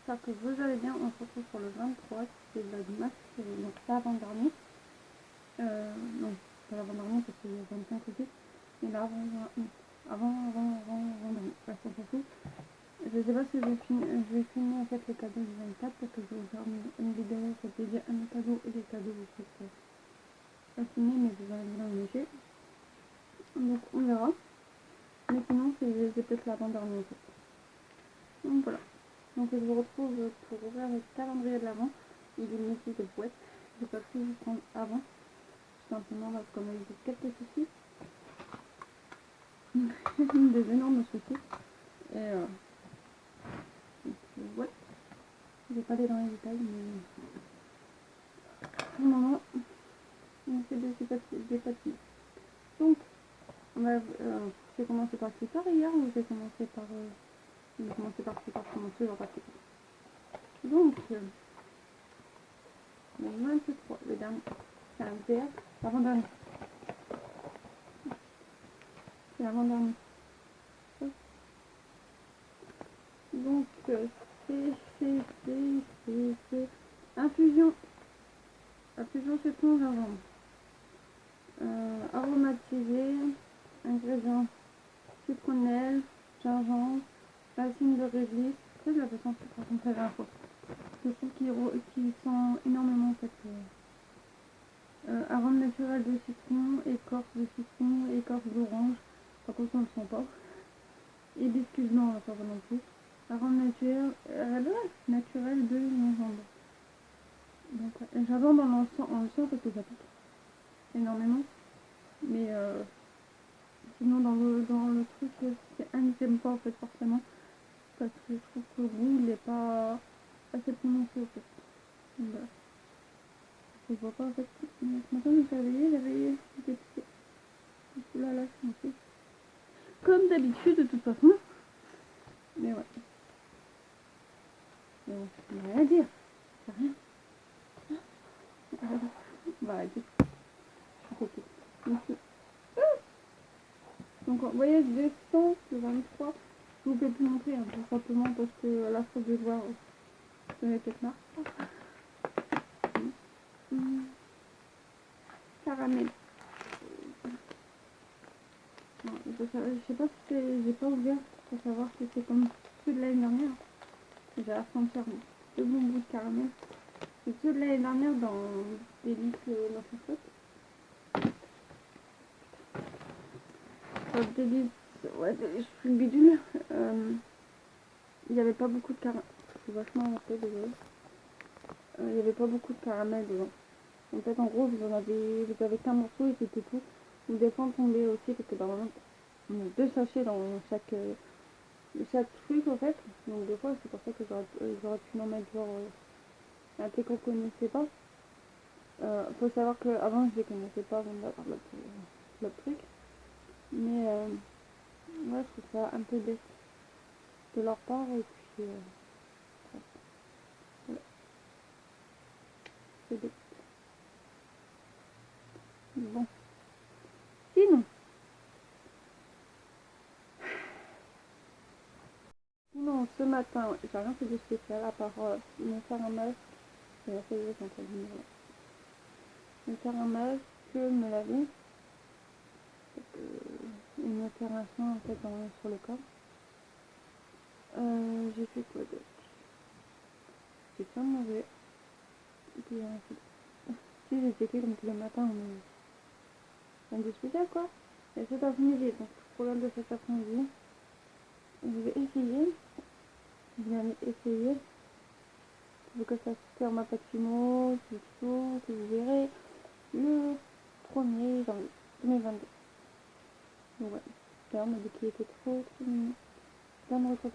j'espère que vous allez bien. On se retrouve pour le 23, c'est Vlogmas, c'est donc l'avant-dernier. Non, pas l'avant-dernier parce qu'il y a 25 aussi, mais l'avant-dernier, bref, on s'en fout. Je sais pas si je vais filmer en fait les cadeaux du 24 parce que je vais vous faire une vidéo qui est dédiée à mes cadeaux et les cadeaux vous faites pas filmer mais vous allez vous enneigner. Donc on verra. Mais sinon c'est peut-être l'avant-dernier en fait. Donc voilà. Donc je vous retrouve pour ouvrir le calendrier de l'avant. Il est ici de boîte. J'ai pas pu vous prendre avant. Tout simplement parce qu'on a eu quelques soucis. Des énormes soucis. Et donc, ouais. Je vais pas aller dans les détails mais pour le moment on fait des papiers. Donc on va j'ai commencé par plus tard hier ou j'ai commencé par plus tard, je commence toujours par plus tard. Donc le 23, le dernier, c'est un VR, l'avant-dernier. C'est l'avant-dernier. Donc c'est infusion. Infusion citron gingembre. Aromatisé. Ingrédients citronnelle, gingembre, racine de réglisse. Après j'avais senti par contre la dernière fois. Je trouve qu'ils sont énormément en fait. Arôme naturel de citron, écorce de citron, écorce d'orange. Par contre on ne le sent pas. Hibiscus blanc, on va pas non plus. Arôme naturel de gingembre. Donc gingembre on le sent parce que ça pique énormément. Mais sinon dans le truc c'est un que j'aime pas en fait forcément. Parce que je trouve que le goût il est pas assez prononcé en fait. Donc, voilà. Je vois pas en fait. Ce matin je me suis réveillée, j'avais des petits. Là là je suis montée. Comme d'habitude de toute façon. Mais ouais. Mais bon, il n'y a rien à dire. C'est rien. Bah arrêtez. Je suis coquée. Donc vous voyez je descends le 23. Je vous peux plus montrer hein, tout simplement parce que à la fois de voir je vais peut-être marre. Caramel. Non, je sais pas si c'est. J'ai pas ouvert pour savoir si c'est comme ceux de l'année dernière. J'ai la sentir deux bons goûts de caramel. C'est ceux de l'année dernière dans Délice l'entreprise. Délice, ouais, je suis bidule. Il n'y avait pas beaucoup de caramel. Je suis vachement inventé, désolé. Il n'y avait pas beaucoup de caramel dedans. En fait, en gros, vous avez qu'un morceau et c'était tout. Ou des fois, on tombait aussi parce que normalement, on a 2 sachets dans chaque truc en fait. Donc, des fois, c'est pour ça que j'aurais pu en mettre genre un thé qu'on connaissait pas. Faut savoir qu'avant, je les connaissais pas avant d'avoir l'autre truc. Mais ouais, je trouve ça un peu bête de leur part et puis voilà, c'est bête. Bon, sinon, ce matin, j'ai rien fait de spécial à part me faire un masque. Ça y est, c'est en train de venir là. Me faire un masque, me laver, une opération en fait sur le corps. J'ai fait quoi d'autre? J'ai pas mangé. Si j'ai checké donc le matin on est spécial quoi. Et cet après-midi, donc le programme de cet après-midi, je vais essayer. Je vais essayer. Il faut que ça se faire ma patino, tout, que vous verrez le 1er janvier 2022. Donc ouais, d'ailleurs on m'a dit qu'il était trop mignon. Plein de retours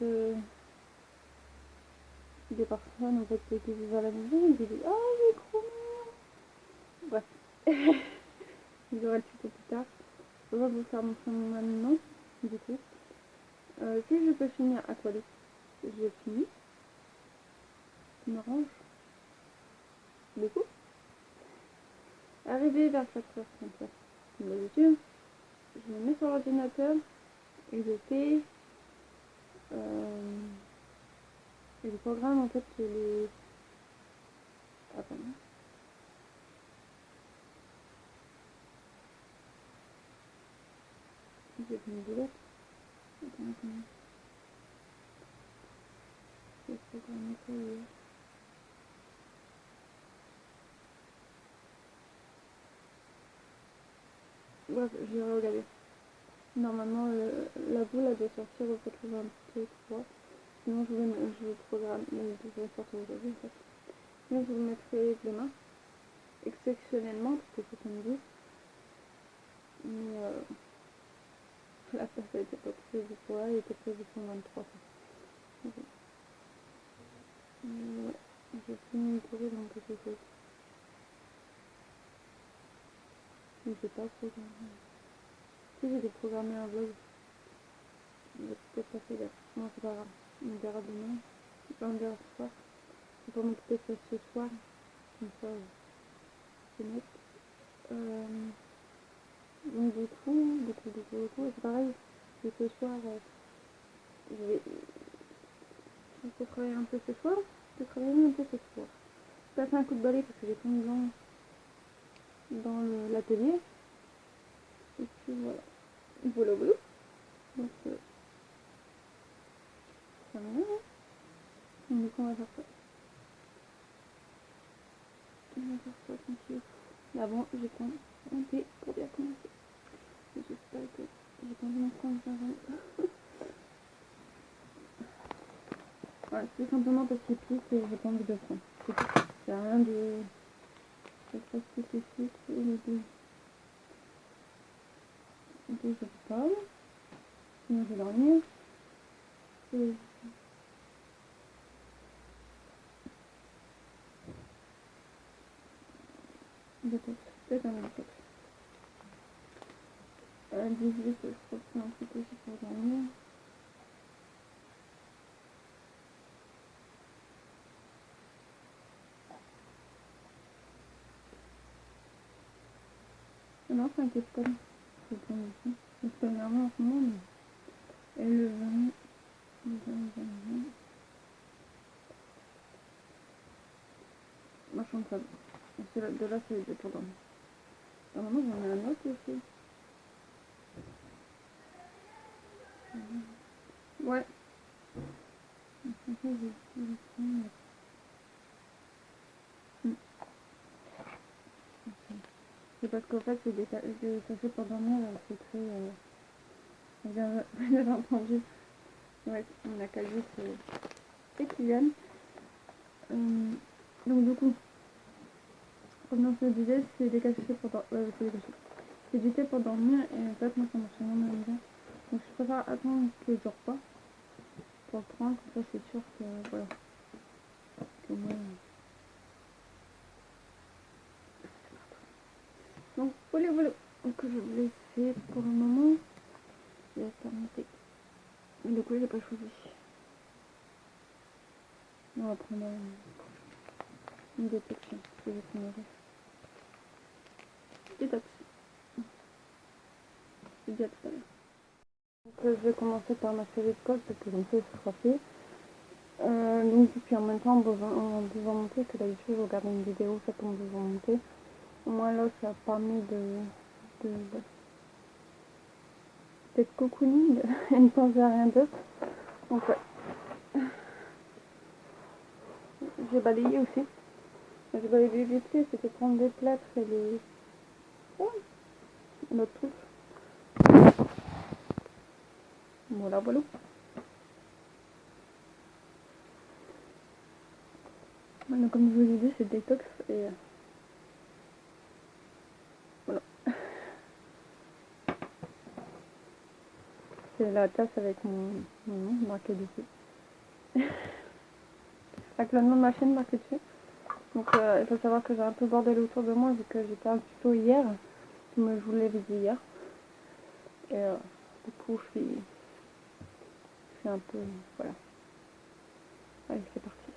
des personnes en fait qui vivent à la maison, ils disaient oh il est trop mignon. Bref. Vous aurez le tuto plus tard. Je vais vous faire montrer maintenant du coup. Si je peux finir à toilette, je finis. Je me range. Du coup, arrivé vers 4h50, comme d'habitude, je me mets sur l'ordinateur et je fais Et le programme, en fait, c'est les... Attends. J'ai fait une boulette. Attends. J'ai programmé ça hier. Bref, j'ai regardé. Normalement, la boule, elle doit sortir au fait le 23. Sinon, je vais programme, je vais sortir aujourd'hui, en fait. Sinon, je vous le mettrai demain. Exceptionnellement, parce que c'est samedi. Mais la place a été pas prévue pour elle, elle était prévue pour le 23. Okay. Ouais, j'ai fini de courir dans quelque chose. Mais j'ai pas programmé. Si j'ai déprogrammé un vlog, j'ai peut-être pas fait là. Non, c'est pas grave. On verra demain. On verra ce soir. Je vais pas m'occuper de ça ce soir. Comme ça, c'est net. Donc du coup, c'est pareil. Et ce soir, je vais travailler un peu ce soir. Je vais travailler un peu ce soir. Je vais passer un coup de balai parce que j'ai plein de blancs dans l'atelier. Et puis voilà. Voilà. Donc, ça me va, hein. Donc, du coup, on va faire ça. On va faire ça tranquille. Là, bon, j'ai compté pour bien commencer. J'espère que j'ai pas envie d'en prendre 50. Ouais, c'est simplement parce qu'il pique et j'ai pas envie de prendre. C'est tout. C'est rien de très spécifique. Et les deux, je peux pas. Sinon, je vais dormir. Et détox. Peut-être un détox. 18, je crois que c'est un truc aussi pour dormir. Non, c'est un Capcom. C'est bon aussi. C'est pas énervant en ce moment, mais... Et le 20... Moi, je chante ça. De là, c'est pour dormir. Normalement, j'en ai un autre aussi. Ouais. C'est parce qu'en fait, c'est des sachets pour dormir, c'est très... J'avais entendu. Ouais, on a calé, c'est Kylian. Donc du coup, comme je le disais, c'est des cachets pour dormir. C'est du thé pour dormir et en fait, moi, ça marche vraiment bien. Donc je préfère attendre que je dors pas pour le prendre, comme ça c'est sûr que voilà. Que moi, donc voilà. Donc je vous laisse pour le moment. Il va faire monter. Mais du coup, j'ai pas choisi. On va prendre une détection. Je vais finir. Détox. Je dis à tout à l'heure. Donc je vais commencer par ma série de codes parce que comme ça ce sera fait. Donc puis en même temps en devant monter, que d'habitude je regarde une vidéo faite en devant monter. Au moins là ça a permis d'être cocooning et ne penser à rien d'autre. Donc ouais. J'ai balayé aussi. J'ai balayé vite fait, c'était prendre des plâtres et les... Oh, l'autre truc. Voilà. Donc, comme je vous ai dit, c'est détox et voilà. C'est la tasse avec mon nom marqué dessus. Avec le nom de ma chaîne marqué dessus. Donc il faut savoir que j'ai un peu bordel autour de moi vu que j'ai fait un tuto hier. Je vous l'avais dit hier. Et du coup je suis un peu... Voilà. Allez, c'est parti.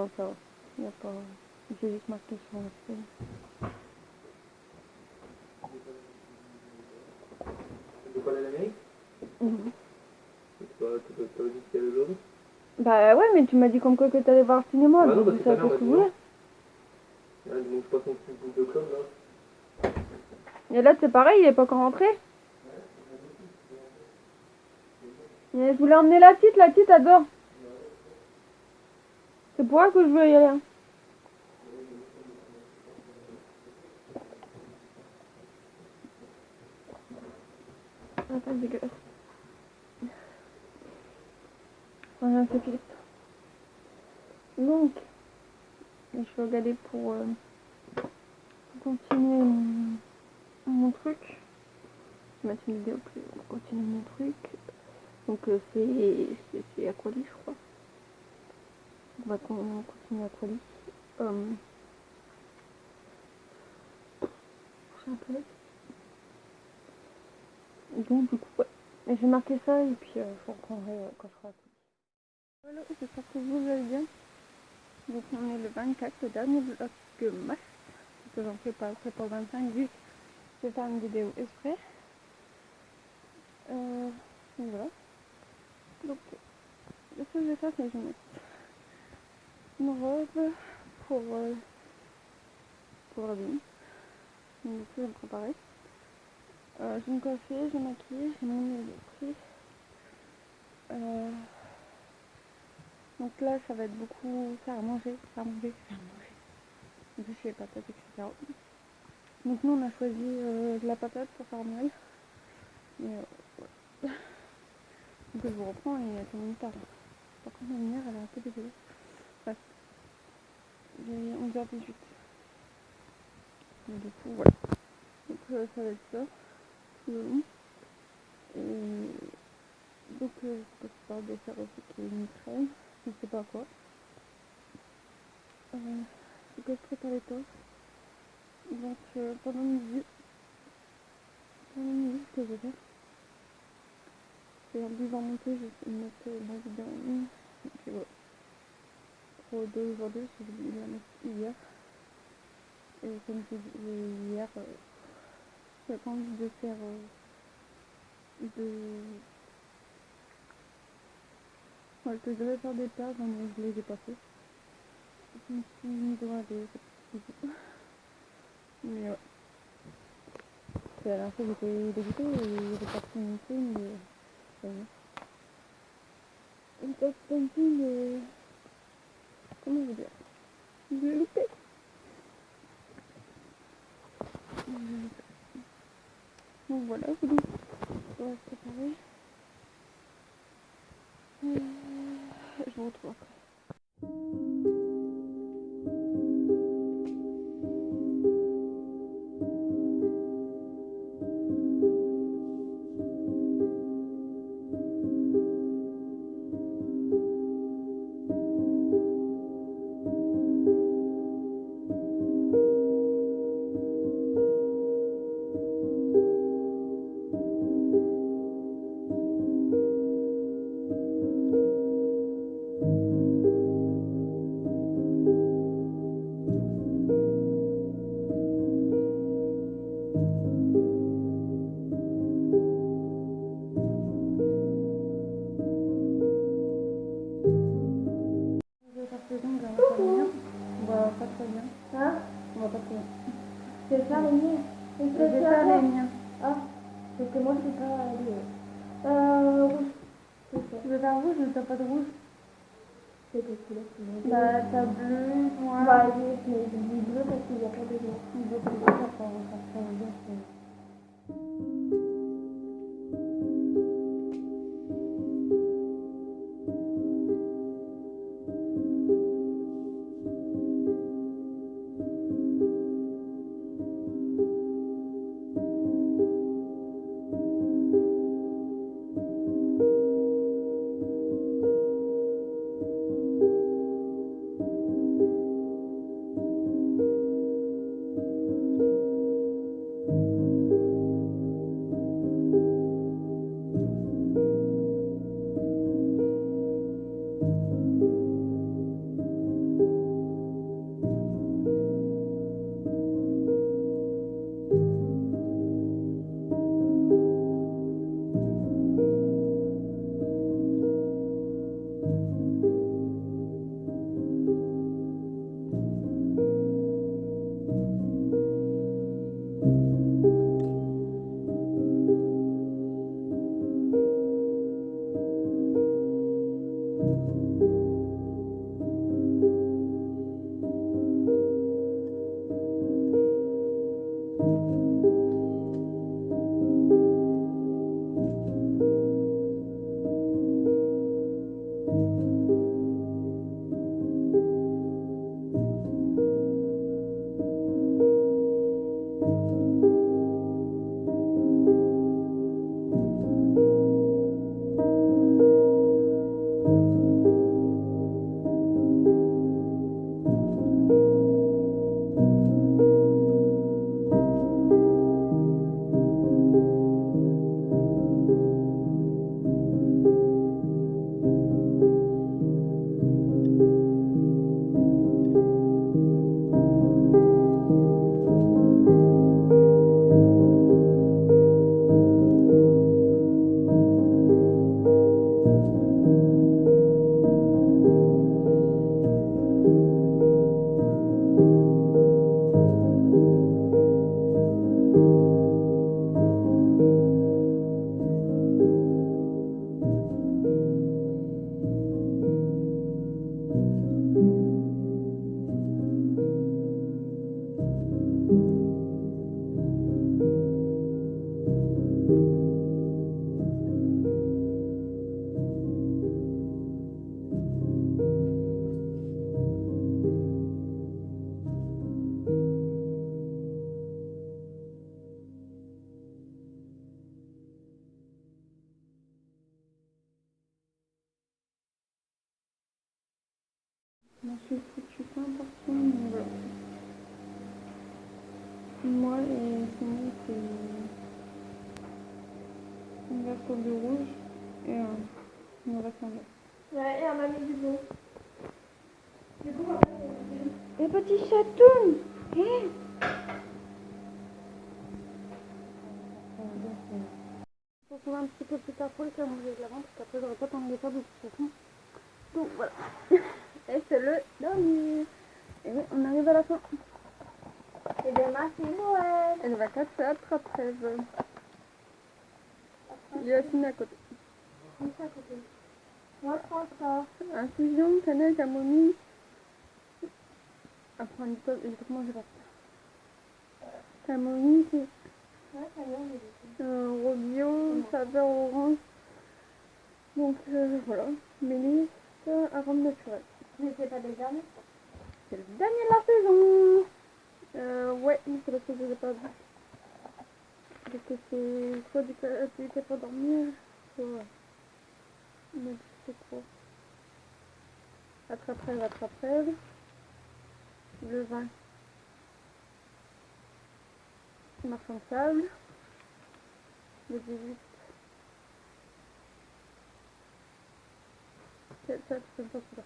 Non, ça va. Il n'y a pas... J'ai juste marqué sur la feuille. Tu veux pas aller à l'Amérique? Mhm. T'as pas dit qu'il y avait l'autre? Bah ouais, mais tu m'as dit comme quoi que t'allais voir le cinéma, Bah non, donc parce je que ta savais mère pas m'a ce que dit vous non. voulez. Donc je passe mon petit bout de com là. Et là, c'est pareil, il est pas encore rentré. Et je voulais emmener la petite adore. C'est pour elle que je veux y aller. Hein. Attends, c'est dégueulasse. Voilà, c'est triste. Donc, je vais regarder pour continuer mon truc. Je vais mettre une vidéo pour continuer mon truc. Donc, c'est Aqualis, je crois. On va continuer Aqualis. Prochain peu. Donc, du coup, ouais. Et je vais marquer ça et puis je reprendrai quand je serai à Aqualis. Voilà, j'espère que vous allez bien. Donc, on est le 24, le dernier vlog de mars. Parce que j'en fais pas après pour le 25 vu que je vais faire une vidéo exprès. Donc voilà. Donc, ce que je vais faire, c'est que je vais mettre une robe pour Robin. Donc, du coup, je vais me préparer. Je vais me coiffer, je vais me maquiller, j'ai mon nez pris. Donc là, ça va être beaucoup faire à manger, faire à manger. Bûcher les patates, etc. Donc nous, on a choisi de la patate pour faire Noël. Mais ouais. Donc je vous reprends et tout le monde parle. Par contre, ma lumière, elle est un peu dégueulasse. Bref, j'ai 11h18. Donc du coup, voilà. Donc ça va être ça, tout le long. Et donc je peux faire des faire aussi qui est une crème, je ne sais pas quoi. Faut que je prépare les toasts. Donc pendant midi, ce que je vais faire, c'est en buvant monter, je vais mettre la vidéo en ligne. Et puis voilà. Pour deux aujourd'hui, j'ai voulu la mettre hier. Et comme je disais hier, j'ai pas envie de faire de... Ouais, que je devais faire des pages, mais je les ai pas fait. Je me suis mis devant des petits. Mais ouais. C'est la dernière fois que j'étais dégoûtée et il y avait pas de communauté, mais ça y est. Une tasse painting, mais... Comment vous dire? Je l'ai loupé. Donc voilà, vous dites. On va se préparer. Je vous retrouve après. Je vais faire ce temps, on va pas très bien. On va pas très bien. Hein? On va pas très bien. Je vais faire les miens. Je vais faire les miens. Ah, parce que moi je sais pas aller. Rouge. C'est ça. Tu veux faire rouge, mais t'as pas de rouge? C'est quelle couleur tu veux? Bah, t'as bleu, noir. Bah, je mets du bleu parce qu'il n'y a pas de noir. Je veux que ça soit bien. suis foutu 100%, mais voilà. Moi, et sinon, c'est une version de rouge et une version de Ouais, et on a mis du bleu. Du coup, on va faire les petits chatons. Hé, je me souviens un petit peu plus tard pour le calendrier de l'avant, parce qu'après j'aurais pas tant de faire de toute façon. Donc voilà. Et c'est le dernier. Et oui, on arrive à la fin. et demain, c'est Noël. Et le 24, c'est attrape-rêve. Il y a Yacine à côté. Où c'est à côté? Moi, je prends ça. Infusion, cannelle, camomille. Après, comment je vais faire? Camomille, c'est Ouais, ça vient, mais Robio, saveur orange. Donc voilà, mélisse, arôme naturel. mais c'est pas des derniers. C'est le dernier de la saison. Ouais, mais c'est parce que je les ai pas vus. Parce que c'est soit du café pour dormir, soit... Mais c'est quoi? Attrape-rêve, attrape-rêve. Le vin. Marchand de sable. Le 18. C'est ça, c'est pas celui-là.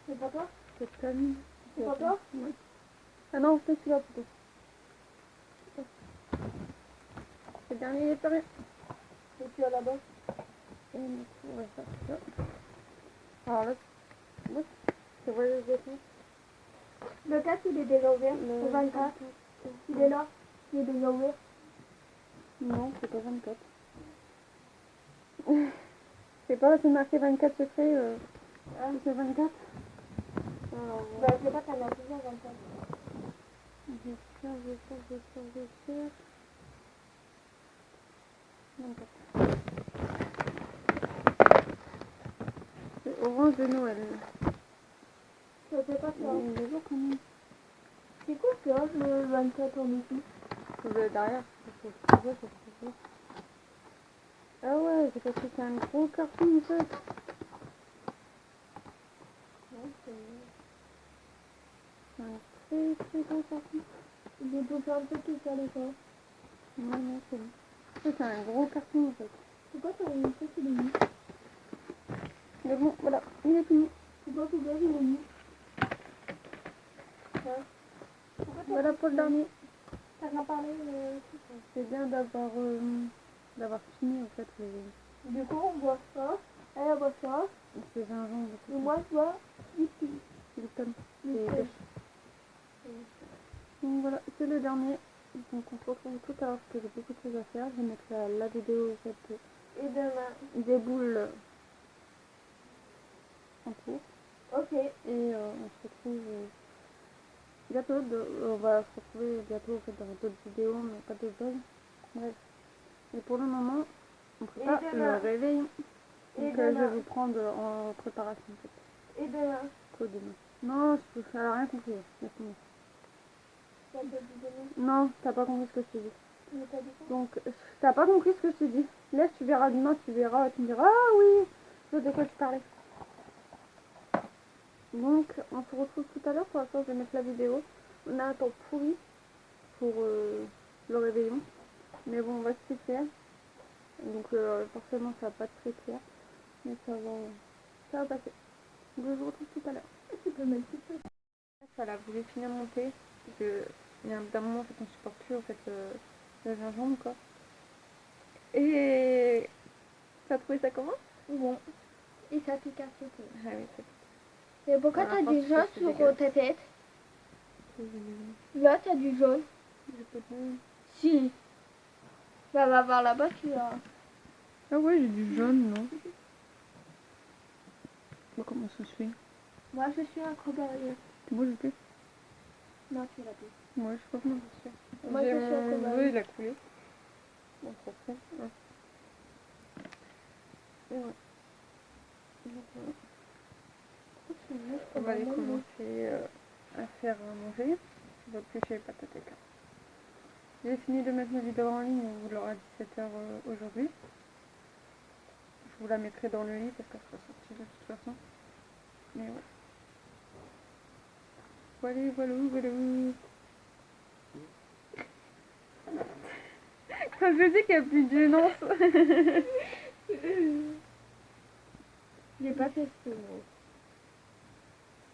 C'est pas toi? C'est calme. C'est pas toi? Ouais. Ah non, c'est celui-là plutôt. C'est le dernier, il est pas rien. Et tu as là-bas. Et du coup, on va faire ça. Alors là, c'est vrai, les défis. Le 4, il est déjà ouvert. Le 24. Il est là. Il est déjà ouvert. Non, c'est pas 24. C'est pas, c'est marqué 24 secrets, c'est 24. Alors, Bah, je sais pas, t'en as plusieurs 24. je cherche. 24. C'est orange de Noël. Je sais pas ça. Il est beau quand même. C'est quoi ça, le 24 en dessous? Le derrière, c'est beau. Ah ouais, c'est parce que c'est un gros carton en fait. C'est un très gros carton. J'ai tout fait un peu tout ça, les fois. Non, c'est bon. Ça, c'est un gros carton en fait. C'est quoi ton truc, il est mis? Mais bon, voilà, il est fini. C'est quoi ton gars, il est mis? Voilà pour le dernier. T'as pas parlé, C'est bien d'avoir fini en fait les... Du coup, on boit ça. Elle boit ça. C'est gingembre. Et moi, je bois ici. Lipton. Lipton. Et pêche. Donc voilà, c'est le dernier. Donc on se retrouve tout à l'heure parce que j'ai beaucoup de choses à faire. Je vais mettre la vidéo en fait, Et demain. des boules en cours. Ok. Et on se retrouve bientôt. On va se retrouver bientôt en fait, dans d'autres vidéos, mais pas de vlog. Bref. Et pour le moment, on prépare le réveillon. Donc je vais vous prendre en préparation en fait. Et demain. Quoi demain? Non, elle a rien compris. Laisse tomber. Ça te dit demain. Non, t'as pas compris ce que je t'ai dit. Mais t'as dit quoi? Donc, t'as pas compris ce que je t'ai dit. Laisse, tu verras demain, tu verras, tu me diras, ah oui, je sais de quoi tu parlais. Donc, on se retrouve tout à l'heure. Pour l'instant, je vais mettre la vidéo. On a un temps pourri pour le réveillon. Mais bon, on va se faire. Donc, forcément, ça va pas être très clair. Mais ça va passer. Donc, je vous retrouve tout à l'heure. Tu peux mettre tout ça. Voilà, vous voulez finir de monter. Parce que, il y a un moment, en fait, on supporte plus, en fait, le gingembre, quoi. Et t'as trouvé ça comment? Bon. Et ça pique un petit peu. Ah oui, c'est Et pourquoi Par t'as rapport, du jaune c'est sur dégueulasse. ta tête? J'ai Là, t'as du jaune. pas de... Si. Ça va voir là-bas, tu as. Ah ouais, j'ai du jaune, non? Bon, comment ça se fait? Moi, je suis un cobarieux. Moi, je sais. Non, tu l'as dit. Moi, je sais pas comment ça se fait. Moi, je suis un Mon cobaye. vœu, il a coulé. Bon, ça se fait. Ouais. Et ouais. Donc, voilà. On va aller commencer à faire manger. Je vais éplucher les patates et cartes. J'ai fini de mettre ma vidéo en ligne, on vous l'aura à 17h aujourd'hui. Je vous la mettrai dans le lit parce qu'elle sera sortie de toute façon. Mais ouais. Voilà, voilà, voilà. Quand je dis qu'il n'y a plus de gênance. J'ai pas fait ce mot.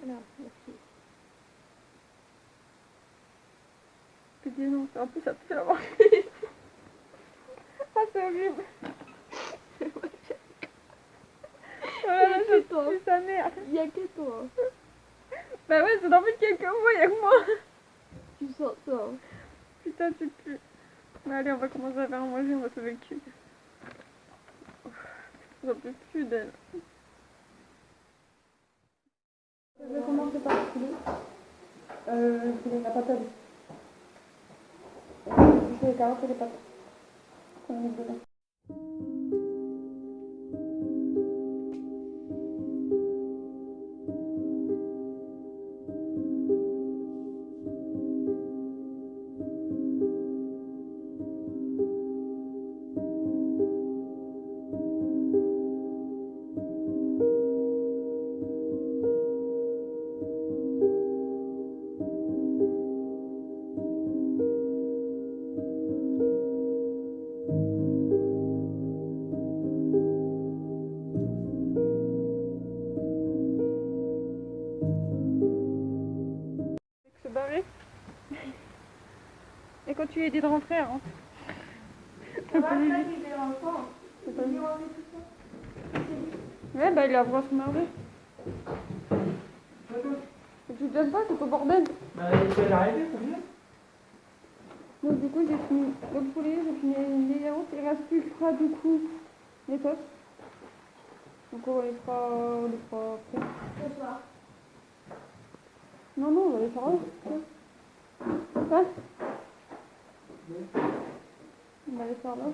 Alors, merci. Plus de gênance. En plus, ça pue la voir. Ah, c'est horrible. Voilà, que ça toi. pue sa mère. Il y a que toi. Bah ouais, c'est dans plus de quelques mois, il y a que moi. Tu sens ça. Putain, tu pues. Bah allez, on va commencer à faire à manger, on va sauver le cul. J'en peux plus d'elle. Je vais commencer par le poulet. La patate. Je fais les carottes et les patates. Qu'on met dedans. Se barrer. Et quand tu lui as dit de rentrer, elle rentre. Ça va, là, il est enfant. C'est pas Il lui. est enlevé tout ça. Ouais, bah il a voulu se merder. Et tu te donnes pas, c'est au bordel. Bah, il fait l'arrivée, c'est bien. Donc du coup, j'ai fini le poulet, j'ai fini les yaourts. Il reste plus que fera du coup les sauces. Donc on les fera après. Ce soir. Non, non, on va les faire là. Quoi? On va les faire là.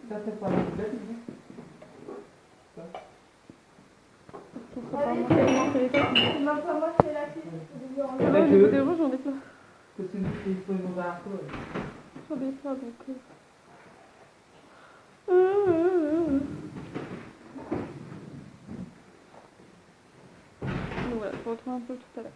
Ça, c'est pas la poubelle, On sera pas manger les sauces. C'est ma femme, c'est la fille. Ah ouais, j'ai des rouges, j'en ai plein. que c'est nous qui prenons dans un peu. J'en ai plein donc. Donc voilà, je vous retrouve un peu tout à l'heure.